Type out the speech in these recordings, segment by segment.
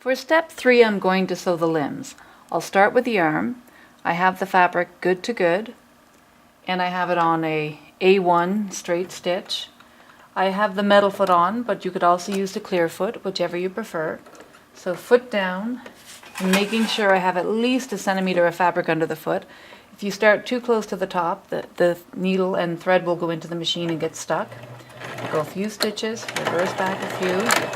For step 3, I'm going to sew the limbs. I'll start with the arm. I have the fabric good to good, and I have it on a A1 straight stitch. I have the metal foot on, but you could also use the clear foot, whichever you prefer. So foot down, and making sure I have at least 1 centimeter of fabric under the foot. If you start too close to the top, the needle and thread will go into the machine and get stuck. Go a few stitches, reverse back a few.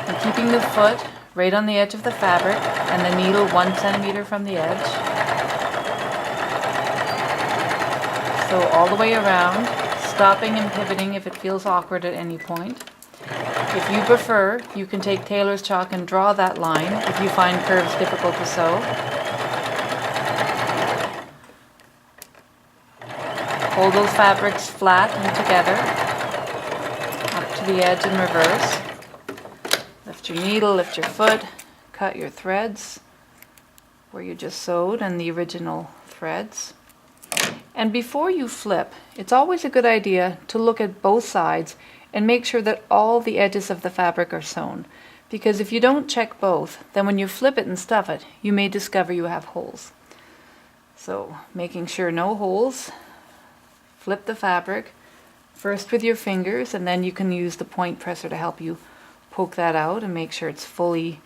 And keeping the foot right on the edge of the fabric and the needle 1 centimeter from the edge. So all the way around, stopping and pivoting if it feels awkward at any point. If you prefer, you can take tailor's chalk and draw that line if you find curves difficult to sew. Hold those fabrics flat and together, up to the edge and reverse. Lift your needle, lift your foot, cut your threads where you just sewed and the original threads. And before you flip, it's always a good idea to look at both sides and make sure that all the edges of the fabric are sewn. Because if you don't check both, then when you flip it and stuff it, you may discover you have holes. So making sure no holes, flip the fabric, first with your fingers, and then you can use the point presser to help you poke that out and make sure it's fully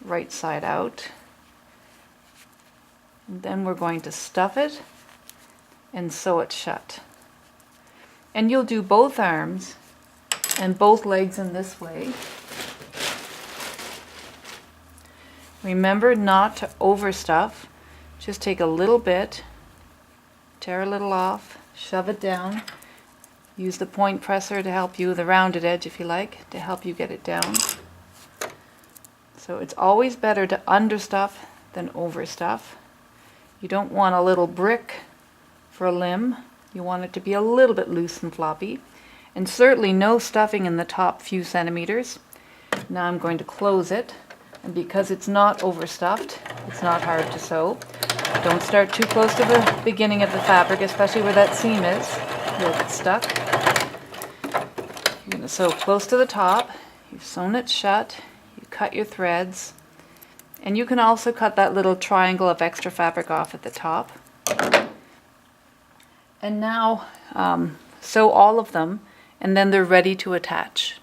right side out. And then we're going to stuff it and sew it shut. And you'll do both arms and both legs in this way. Remember not to overstuff. Just take a little bit, tear a little off, shove it down. Use the point presser to help you, the rounded edge if you like, to help you get it down. So it's always better to understuff than overstuff. You don't want a little brick for a limb. You want it to be a little bit loose and floppy. And certainly no stuffing in the top few centimeters. Now I'm going to close it. And because it's not overstuffed, it's not hard to sew. Don't start too close to the beginning of the fabric, especially where that seam is. You'll get stuck. You're going to sew close to the top. You've sewn it shut. You cut your threads. And you can also cut that little triangle of extra fabric off at the top. And now sew all of them, and then they're ready to attach.